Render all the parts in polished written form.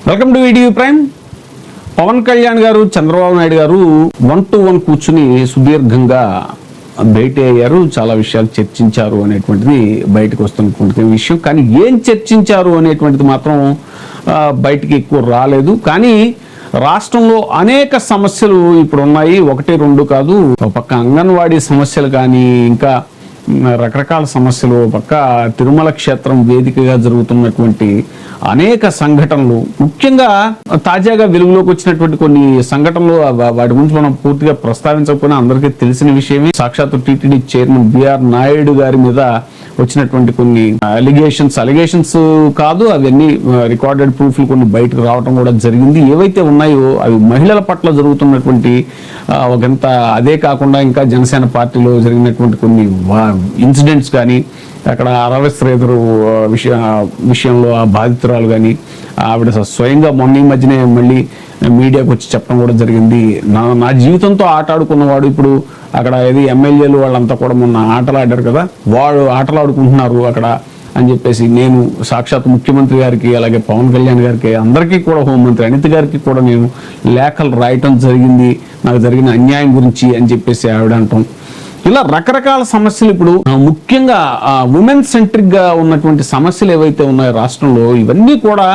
Welcome to Video Prime. Pawan Kalyan గారు చంద్రబాబు నాయుడు గారు 1-to-1 కూర్చుని సుదీర్ఘంగా భేటీ అయ్యారు. చాలా విషయాలు చర్చించారు అనేటువంటిది బయటకు వస్తున్నటువంటి విషయం. కానీ ఏం చర్చించారు అనేటువంటిది మాత్రం బయటికి ఎక్కువ రాలేదు. కానీ రాష్ట్రంలో అనేక సమస్యలు ఇప్పుడు ఉన్నాయి, 1-2 కాదు. ఒక పక్క అంగన్వాడీ సమస్యలు కానీ ఇంకా రకరకాల సమస్యలు, పక్క తిరుమల క్షేత్రం వేదికగా జరుగుతున్నటువంటి అనేక సంఘటనలు, ముఖ్యంగా తాజాగా వెలుగులోకి వచ్చినటువంటి కొన్ని సంఘటనలు, వాటి గురించి మనం పూర్తిగా ప్రస్తావించకపోయినా అందరికీ తెలిసిన విషయమే. సాక్షాత్తు టీటీడీ చైర్మన్ బిఆర్ నాయుడు గారి మీద వచ్చినటువంటి కొన్ని అలిగేషన్స్ కాదు, అవన్నీ రికార్డెడ్ ప్రూఫ్లు కొన్ని బయటకు రావడం కూడా జరిగింది. ఏవైతే ఉన్నాయో అవి మహిళల పట్ల జరుగుతున్నటువంటి ఒకంత, అదే కాకుండా ఇంకా జనసేన పార్టీలో జరిగినటువంటి కొన్ని ఇన్సిడెంట్స్ కానీ, అక్కడ అరవిశ్రేదరు విషయంలో ఆ బాధితురాలు కానీ ఆవిడ స్వయంగా మొన్న ఈ మధ్యనే మళ్ళీ మీడియాకు వచ్చి చెప్పడం కూడా జరిగింది. నా జీవితంతో ఆట ఆడుకున్నవాడు ఇప్పుడు అక్కడ ఏది ఎమ్మెల్యేలు వాళ్ళంతా కూడా మొన్న ఆటలు ఆడారు కదా, వాడు ఆటలు ఆడుకుంటున్నారు అక్కడ అని చెప్పేసి నేను సాక్షాత్ ముఖ్యమంత్రి గారికి, అలాగే పవన్ కళ్యాణ్ గారికి, అందరికీ కూడా హోంమంత్రి అనిత గారికి కూడా నేను లేఖలు రాయటం జరిగింది నాకు జరిగిన అన్యాయం గురించి అని చెప్పేసి ఆవిడ అంటాం. ఇలా రకరకాల సమస్యలు ఇప్పుడు ముఖ్యంగా ఉమెన్ సెంట్రిక్ గా ఉన్నటువంటి సమస్యలు ఏవైతే ఉన్నాయో రాష్ట్రంలో, ఇవన్నీ కూడా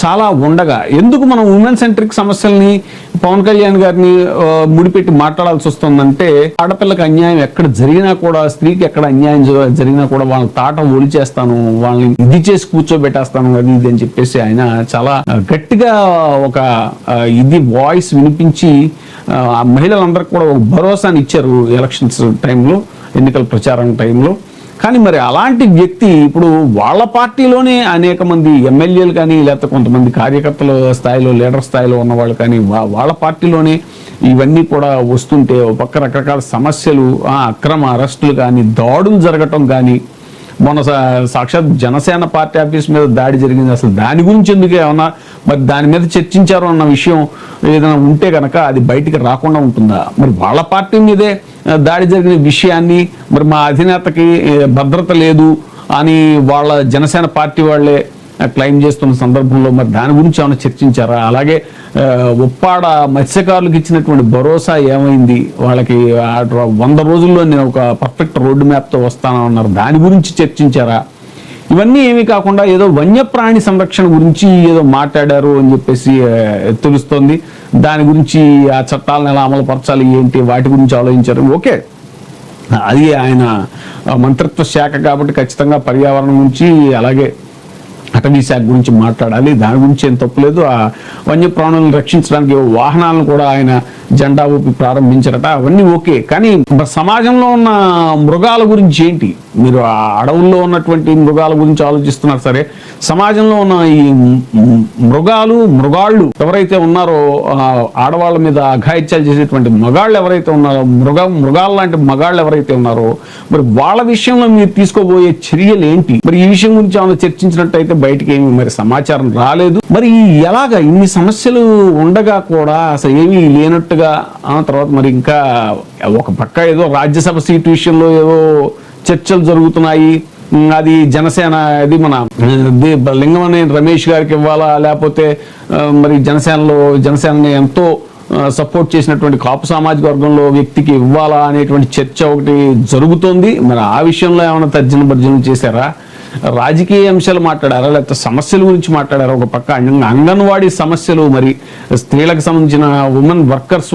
చాలా ఉండగా ఎందుకు మనం ఉమెన్ సెంట్రిక్ సమస్యల్ని పవన్ కళ్యాణ్ గారిని ముడిపెట్టి మాట్లాడాల్సి వస్తుందంటే, ఆడపిల్లకి అన్యాయం ఎక్కడ జరిగినా కూడా, స్త్రీకి ఎక్కడ అన్యాయం జరిగినా కూడా వాళ్ళ తాట ఒలిచేస్తాను, వాళ్ళని ఇది చేసి కూర్చోబెట్టేస్తాను, అది ఇది అని చెప్పేసి ఆయన చాలా గట్టిగా ఒక ఇది వాయిస్ వినిపించి మహిళలందరికీ కూడా ఒక భరోసాని ఇచ్చారు ఎలక్షన్స్ టైంలో, ఎన్నికల ప్రచారం టైంలో. కానీ మరి అలాంటి వ్యక్తి ఇప్పుడు వాళ్ళ పార్టీలోనే అనేక మంది ఎమ్మెల్యేలు కానీ, లేకపోతే కొంతమంది కార్యకర్తల స్థాయిలో, లీడర్ స్థాయిలో ఉన్నవాళ్ళు కానీ, వాళ్ళ పార్టీలోనే ఇవన్నీ కూడా వస్తుంటే, ఒక పక్క రకరకాల సమస్యలు, అక్రమ అరెస్టులు కానీ, దాడులు జరగటం కానీ, మొన్న సాక్షాత్ జనసేన పార్టీ ఆఫీస్ మీద దాడి జరిగింది. అసలు దాని గురించి ఎందుకు ఏమన్నా మరి దాని మీద చర్చించారు అన్న విషయం ఏదైనా ఉంటే కనుక అది బయటికి రాకుండా ఉంటుందా? మరి వాళ్ళ పార్టీ మీదే దాడి జరిగిన విషయాన్ని మరి మా అధినేతకి భద్రత లేదు అని వాళ్ళ జనసేన పార్టీ వాళ్ళే క్లెయిమ్ చేస్తున్న సందర్భంలో మరి దాని గురించి ఏమైనా చర్చించారా? అలాగే ఉప్పాడ మత్స్యకారులకు ఇచ్చినటువంటి భరోసా ఏమైంది? వాళ్ళకి 100 రోజుల్లో నేను ఒక పర్ఫెక్ట్ రోడ్డు మ్యాప్తో వస్తానన్నారు, దాని గురించి చర్చించారా? ఇవన్నీ ఏమీ కాకుండా ఏదో వన్యప్రాణి సంరక్షణ గురించి ఏదో మాట్లాడారు అని చెప్పేసి తెలుస్తోంది. దాని గురించి ఆ చట్టాలను ఎలా అమలు పరచాలి ఏంటి, వాటి గురించి ఆలోచించారు. ఓకే, అది ఆయన మంత్రిత్వ శాఖ కాబట్టి ఖచ్చితంగా పర్యావరణం గురించి, అలాగే అటవీ శాఖ గురించి మాట్లాడాలి, దాని గురించి ఏం తప్పులేదు. ఆ వన్యప్రాణులను రక్షించడానికి వాహనాలను కూడా ఆయన జెండా ఊపి ప్రారంభించారట, అవన్నీ ఓకే. కానీ సమాజంలో ఉన్న మృగాల గురించి ఏంటి? మీరు ఆ అడవుల్లో ఉన్నటువంటి మృగాల గురించి ఆలోచిస్తున్నారు సరే, సమాజంలో ఉన్న ఈ మృగాళ్ళు ఎవరైతే ఉన్నారో, ఆడవాళ్ళ మీద అఘాయిత్యాలు చేసేటువంటి మగాళ్ళు ఎవరైతే ఉన్నారో, మృగాల లాంటి మగాళ్ళు ఎవరైతే ఉన్నారో, మరి వాళ్ళ విషయంలో మీరు తీసుకోబోయే చర్యలు ఏంటి? మరి ఈ విషయం గురించి ఏమైనా చర్చించినట్టయితే బయటికి ఏమి మరి సమాచారం రాలేదు. మరి ఎలాగా ఇన్ని సమస్యలు ఉండగా కూడా అసలు ఏమీ లేనట్టుగా, తర్వాత మరి ఇంకా ఒక పక్క ఏదో రాజ్యసభ సీటు విషయంలో ఏదో చర్చలు జరుగుతున్నాయి, అది జనసేన, అది మన లింగమనేని రమేష్ గారికి ఇవ్వాలా, లేకపోతే మరి జనసేనని ఎంతో సపోర్ట్ చేసినటువంటి కాపు సామాజిక వర్గంలో వ్యక్తికి ఇవ్వాలా అనేటువంటి చర్చ ఒకటి జరుగుతోంది. మరి ఆ విషయంలో ఏమైనా తర్జన భర్జనలు చేశారా? రాజకీయ అంశాలు మాట్లాడారా, లేకపోతే సమస్యల గురించి మాట్లాడారా? ఒక పక్క అంగన్వాడీ సమస్యలు, మరి స్త్రీలకు సంబంధించిన ఉమెన్ వర్కర్స్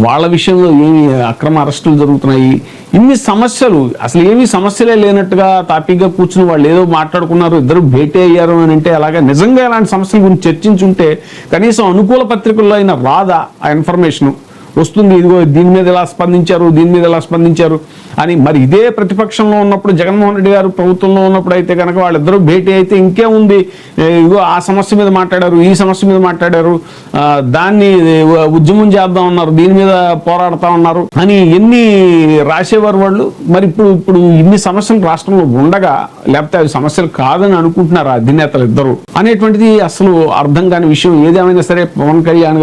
వాళ్ళ విషయంలో ఏమి అక్రమ అరెస్టులు జరుగుతున్నాయి. ఇన్ని సమస్యలు, అసలు ఏమి సమస్యలే లేనట్టుగా తాపీగా కూర్చుని వాళ్ళు ఏదో మాట్లాడుకున్నారు, ఇద్దరు భేటీ అయ్యారు అని అంటే, అలాగే నిజంగా ఇలాంటి సమస్యల గురించి చర్చించుంటే కనీసం అనుకూల పత్రికల్లో అయినా రాదా ఆ ఇన్ఫర్మేషన్ వస్తుంది, ఇదిగో దీని మీద ఎలా స్పందించారు, దీని మీద ఎలా స్పందించారు అని. మరి ఇదే ప్రతిపక్షంలో ఉన్నప్పుడు, జగన్మోహన్ రెడ్డి గారు ప్రభుత్వంలో ఉన్నప్పుడు అయితే కనుక వాళ్ళిద్దరూ భేటీ అయితే ఇంకేముంది, ఇదిగో ఆ సమస్య మీద మాట్లాడారు, ఈ సమస్య మీద మాట్లాడారు, దాన్ని ఉద్యమం చేద్దాం అన్నారు, దీని మీద పోరాడతా ఉన్నారు అని ఎన్ని రాసేవారు వాళ్ళు. మరి ఇప్పుడు ఇన్ని సమస్యలు రాష్ట్రంలో ఉండగా, లేకపోతే అవి సమస్యలు కాదని అనుకుంటున్నారు అధినేతలు ఇద్దరు అనేటువంటిది అసలు అర్థం కాని విషయం. ఏదేమైనా సరే పవన్ కళ్యాణ్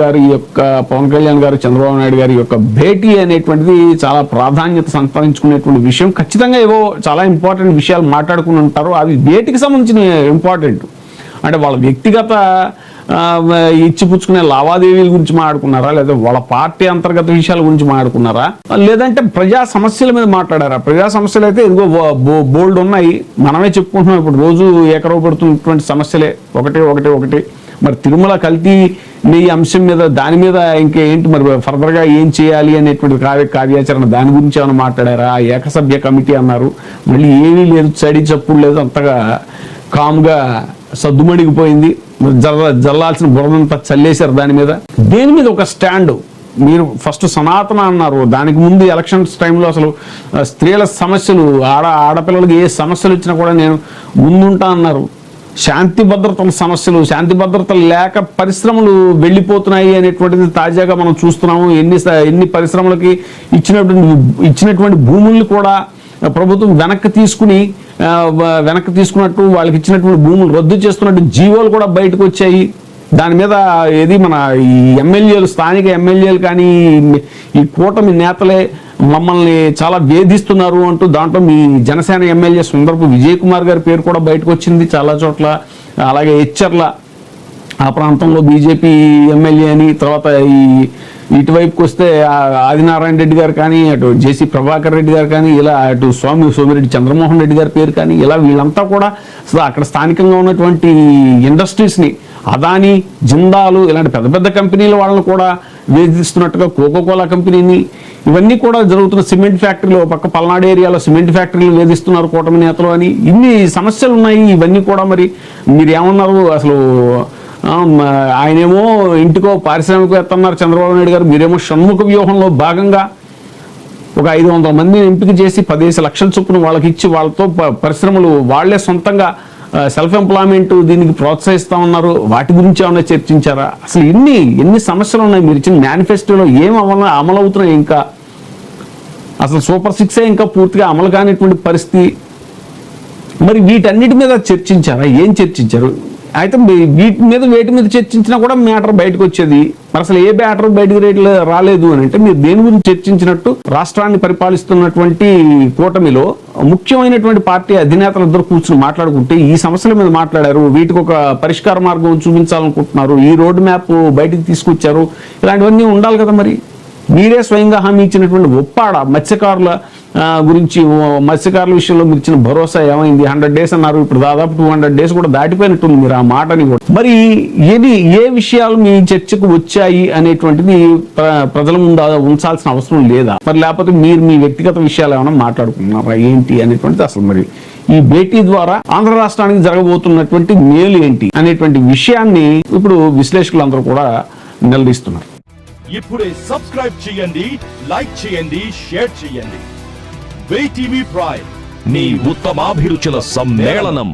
గారు చంద్రబాబు నాయుడు గారి యొక్క భేటీ అనేటువంటిది చాలా ప్రాధాన్యత సంతరించుకునేటువంటి విషయం. ఖచ్చితంగా ఏవో చాలా ఇంపార్టెంట్ విషయాలు మాట్లాడుకుని ఉంటారు, అవి భేటీకి సంబంధించిన ఇంపార్టెంట్. అంటే వాళ్ళ వ్యక్తిగత ఇచ్చిపుచ్చుకునే లావాదేవీల గురించి మాట్లాడుకున్నారా, లేదా వాళ్ళ పార్టీ అంతర్గత విషయాల గురించి మాట్లాడుకున్నారా, లేదంటే ప్రజా సమస్యల మీద మాట్లాడారా? ప్రజా సమస్యలు అయితే ఇదిగో బోల్డ్ ఉన్నాయి, మనమే చెప్పుకుంటున్నాం. ఇప్పుడు రోజు ఏకరవ పడుతున్నటువంటి సమస్యలే ఒకటి. మరి తిరుమల కల్తీ నెయ్యి అంశం మీద, దాని మీద ఇంకేంటి మరి ఫర్దర్గా ఏం చేయాలి అనేటువంటి కార్యాచరణ, దాని గురించి ఏమైనా మాట్లాడారా? ఏకసభ్య కమిటీ అన్నారు, మళ్ళీ ఏమీ లేదు, చడి చప్పుడు లేదు, అంతగా కామ్గా సద్దుమణిగిపోయింది. జల్లాల్సిన బురదంతా చల్లేశారు దాని మీద. దేని మీద ఒక స్టాండ్? మీరు ఫస్ట్ సనాతన అన్నారు, దానికి ముందు ఎలక్షన్స్ టైంలో అసలు స్త్రీల సమస్యలు, ఆడపిల్లలకి ఏ సమస్యలు వచ్చినా కూడా నేను ముందుంటా అన్నారు. శాంతి భద్రతల సమస్యలు, శాంతి భద్రతలు లేక పరిశ్రమలు వెళ్ళిపోతున్నాయి అనేటువంటిది తాజాగా మనం చూస్తున్నాము. ఎన్ని పరిశ్రమలకి ఇచ్చినటువంటి భూముల్ని కూడా ప్రభుత్వం వెనక్కి తీసుకున్నట్టు, వాళ్ళకి ఇచ్చినటువంటి భూములు రద్దు చేస్తున్నట్టు జీవోలు కూడా బయటకు వచ్చాయి. దాని మీద ఏది మన ఈ ఎమ్మెల్యేలు, స్థానిక ఎమ్మెల్యేలు కానీ ఈ కూటమి నేతలే మమ్మల్ని చాలా వేధిస్తున్నారు అంటూ దాంట్లో మీ జనసేన ఎమ్మెల్యే సుందరపు విజయ్ కుమార్ గారి పేరు కూడా బయటకు వచ్చింది చాలా చోట్ల. అలాగే హెచ్చర్ల ఆ ప్రాంతంలో బీజేపీ ఎమ్మెల్యే అని, తర్వాత ఇటువైపుకి వస్తే ఆదినారాయణ రెడ్డి గారు కానీ, అటు జేసీ ప్రభాకర్ రెడ్డి గారు కానీ, ఇలా అటు సోమిరెడ్డి చంద్రమోహన్ రెడ్డి గారి పేరు కానీ, ఇలా వీళ్ళంతా కూడా అక్కడ స్థానికంగా ఉన్నటువంటి ఇండస్ట్రీస్ని, అదానీ, జిందాలు ఇలాంటి పెద్ద పెద్ద కంపెనీల వాళ్ళని కూడా వేధిస్తున్నట్టుగా, కోకోకోలా కంపెనీని, ఇవన్నీ కూడా జరుగుతున్న సిమెంట్ ఫ్యాక్టరీలు, పక్క పల్నాడు ఏరియాలో సిమెంట్ ఫ్యాక్టరీలు వేధిస్తున్నారు కూటమి నేతలు అని ఇన్ని సమస్యలు ఉన్నాయి. ఇవన్నీ కూడా మరి మీరు ఏమన్నారు? అసలు ఆయనేమో ఇంటికో పారిశ్రామికవేత్త అన్నారు చంద్రబాబు నాయుడు గారు, మీరేమో షణ్ముఖ వ్యూహంలో భాగంగా ఒక 500 మందిని ఎంపిక చేసి 15 లక్షల చొప్పున వాళ్ళకి ఇచ్చి, వాళ్ళతో పరిశ్రమలు వాళ్లే సొంతంగా సెల్ఫ్ ఎంప్లాయ్మెంట్ దీనికి ప్రోత్సహిస్తా ఉన్నారు. వాటి గురించి ఏమన్నా చర్చించారా? అసలు ఎన్ని సమస్యలు ఉన్నాయి? మీరు ఇచ్చిన మేనిఫెస్టోలో ఏం అమలు అవుతున్నాయి? ఇంకా అసలు సూపర్ 6 ఇంకా పూర్తిగా అమలు కానిటువంటి పరిస్థితి. మరి వీటన్నిటి మీద చర్చించారా? ఏం చర్చించారు? అయితే వేటి మీద చర్చించినా కూడా మ్యాటర్ బయటకు వచ్చేది. మరి అసలు ఏ మ్యాటర్ బయటకు రాలేదు అని అంటే, మీరు దేని గురించి చర్చించినట్టు? రాష్ట్రాన్ని పరిపాలిస్తున్నటువంటి కూటమిలో ముఖ్యమైనటువంటి పార్టీ అధినేతలు ఇద్దరు కూర్చుని మాట్లాడుకుంటే ఈ సమస్యల మీద మాట్లాడారు, వీటికి ఒక పరిష్కార మార్గం చూపించాలనుకుంటున్నారు, ఈ రోడ్ మ్యాప్ బయటికి తీసుకొచ్చారు, ఇలాంటివన్నీ ఉండాలి కదా. మరి మీరే స్వయంగా హామీ ఇచ్చినటువంటి ఒప్పాడ మత్స్యకారుల గురించి, మత్స్యకారుల విషయంలో మీరు ఇచ్చిన భరోసా ఏమైంది? 100 days అన్నారు, ఇప్పుడు దాదాపు 200 days కూడా దాటిపోయినట్టుంది మీరు ఆ మాటని కూడా. మరి ఏ విషయాలు మీ చర్చకు వచ్చాయి అనేటువంటిది ప్రజల ముందు ఉంచాల్సిన అవసరం లేదా? మరి లేకపోతే మీరు మీ వ్యక్తిగత విషయాలు ఏమైనా మాట్లాడుకున్నారా ఏంటి అనేటువంటిది? అసలు మరి ఈ భేటీ ద్వారా ఆంధ్ర రాష్ట్రానికి జరగబోతున్నటువంటి మేలు ఏంటి అనేటువంటి విషయాన్ని ఇప్పుడు విశ్లేషకులందరూ కూడా నిలదీస్తున్నారు. ఇప్పుడే సబ్స్క్రైబ్ చేయండి, లైక్ చేయండి, షేర్ చేయండి. VTV ప్రైమ్, మీ ఉత్తమాభిరుచుల సమ్మేళనం.